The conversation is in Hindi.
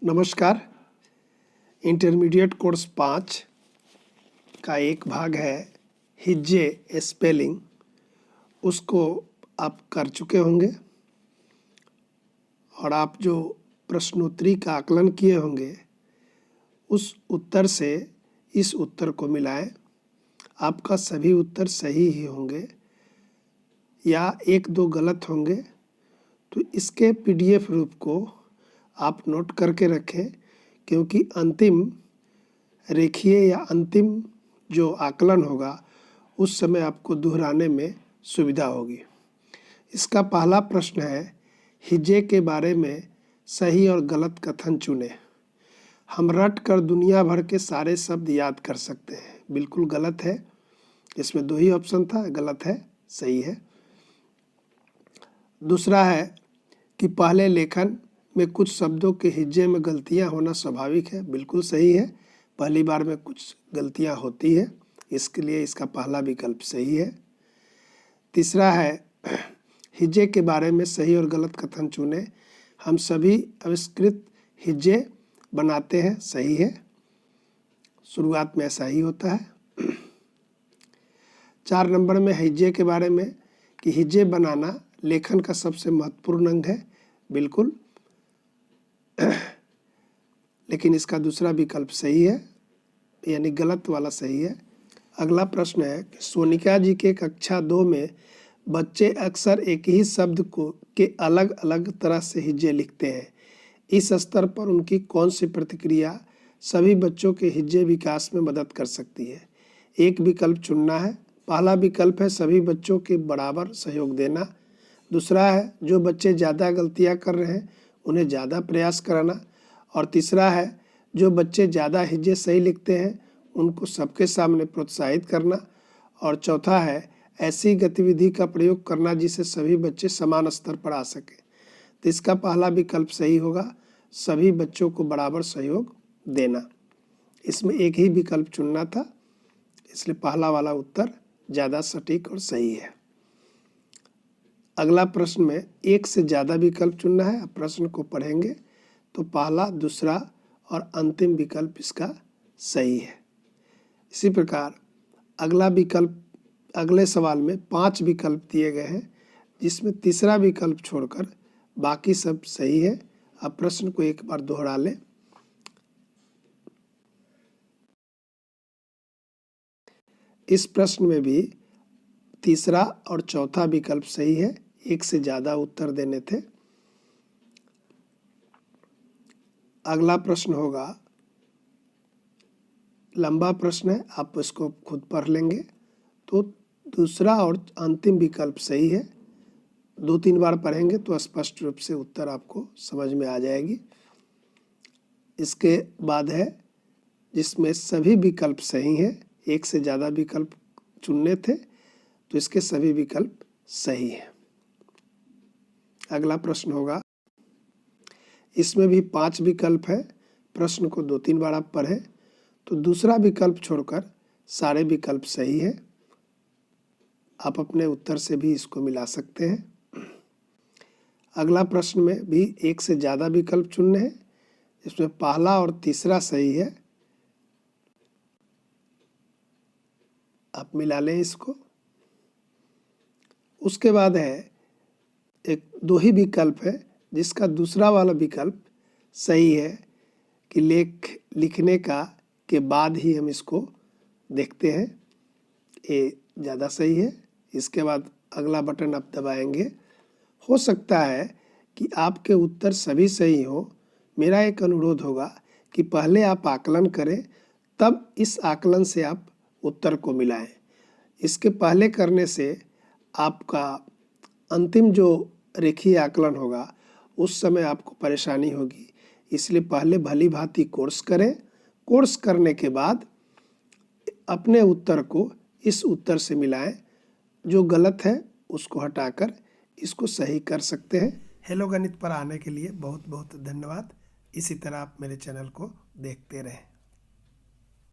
नमस्कार। इंटरमीडिएट कोर्स 5 का एक भाग है हिज्जे स्पेलिंग, उसको आप कर चुके होंगे और आप जो प्रश्नोत्तरी का आकलन किए होंगे उस उत्तर से इस उत्तर को मिलाएं। आपका सभी उत्तर सही ही होंगे या एक दो गलत होंगे, तो इसके PDF रूप को आप नोट करके रखें, क्योंकि अंतिम रेखीय या अंतिम जो आकलन होगा उस समय आपको दोहराने में सुविधा होगी। इसका पहला प्रश्न है, हिज्जे के बारे में सही और गलत कथन चुनें। हम रट कर दुनिया भर के सारे शब्द याद कर सकते हैं। बिल्कुल गलत है। इसमें दो ही ऑप्शन था, गलत है, सही है। दूसरा है कि पहले लेखन में कुछ शब्दों के हिज्जे में गलतियां होना स्वाभाविक है। बिल्कुल सही है। पहली बार में कुछ गलतियां होती है, इसके लिए इसका पहला विकल्प सही है। तीसरा है, हिज्जे के बारे में सही और गलत कथन चुने। हम सभी आविष्कृत हिज्जे बनाते हैं। सही है, शुरुआत में ऐसा ही होता है। 4 नंबर में हिज्जे के बारे में कि हिज्जे बनाना लेखन का सबसे महत्वपूर्ण अंग है। बिल्कुल, लेकिन इसका दूसरा विकल्प सही है, यानी गलत वाला सही है। अगला प्रश्न है कि सोनिका जी के कक्षा 2 में बच्चे अक्सर एक ही शब्द को के अलग अलग तरह से हिज्जे लिखते हैं। इस स्तर पर उनकी कौन सी प्रतिक्रिया सभी बच्चों के हिज्जे विकास में मदद कर सकती है? एक विकल्प चुनना है। पहला विकल्प है सभी बच्चों के बराबर सहयोग देना। दूसरा है जो बच्चे ज़्यादा गलतियां कर रहे हैं उन्हें ज़्यादा प्रयास कराना। और तीसरा है जो बच्चे ज़्यादा हिज्जे सही लिखते हैं उनको सबके सामने प्रोत्साहित करना। और चौथा है ऐसी गतिविधि का प्रयोग करना जिससे सभी बच्चे समान स्तर पर आ सके। तो इसका पहला विकल्प सही होगा, सभी बच्चों को बराबर सहयोग देना। इसमें एक ही विकल्प चुनना था, इसलिए पहला वाला उत्तर ज़्यादा सटीक और सही है। अगला प्रश्न में एक से ज़्यादा विकल्प चुनना है। आप प्रश्न को पढ़ेंगे तो पहला, दूसरा और अंतिम विकल्प इसका सही है। इसी प्रकार अगले सवाल में 5 विकल्प दिए गए हैं, जिसमें तीसरा विकल्प छोड़कर बाकी सब सही है। अब प्रश्न को एक बार दोहरा लें। इस प्रश्न में भी तीसरा और चौथा विकल्प सही है, एक से ज़्यादा उत्तर देने थे। अगला प्रश्न होगा, लंबा प्रश्न है, आप इसको खुद पढ़ लेंगे। तो दूसरा और अंतिम विकल्प सही है। 2-3 बार पढ़ेंगे तो स्पष्ट रूप से उत्तर आपको समझ में आ जाएगी। इसके बाद है जिसमें सभी विकल्प सही हैं। एक से ज़्यादा विकल्प चुनने थे तो इसके सभी विकल्प सही हैं। अगला प्रश्न होगा, इसमें भी 5 विकल्प है। प्रश्न को 2-3 बार आप पढ़ें तो दूसरा विकल्प छोड़कर सारे विकल्प सही है। आप अपने उत्तर से भी इसको मिला सकते हैं। अगला प्रश्न में भी एक से ज़्यादा विकल्प चुनने हैं, इसमें पहला और तीसरा सही है। आप मिला लें इसको। उसके बाद है एक 2 ही विकल्प है, जिसका दूसरा वाला विकल्प सही है कि लिखने के बाद ही हम इसको देखते हैं। ये ज़्यादा सही है। इसके बाद अगला बटन आप दबाएंगे। हो सकता है कि आपके उत्तर सभी सही हो। मेरा एक अनुरोध होगा कि पहले आप आकलन करें, तब इस आकलन से आप उत्तर को मिलाएं। इसके पहले करने से आपका अंतिम जो रेखीय आकलन होगा उस समय आपको परेशानी होगी। इसलिए पहले भली भांति कोर्स करें। कोर्स करने के बाद अपने उत्तर को इस उत्तर से मिलाएं। जो गलत है उसको हटाकर इसको सही कर सकते हैं। हेलो गणित पर आने के लिए बहुत बहुत धन्यवाद। इसी तरह आप मेरे चैनल को देखते रहें।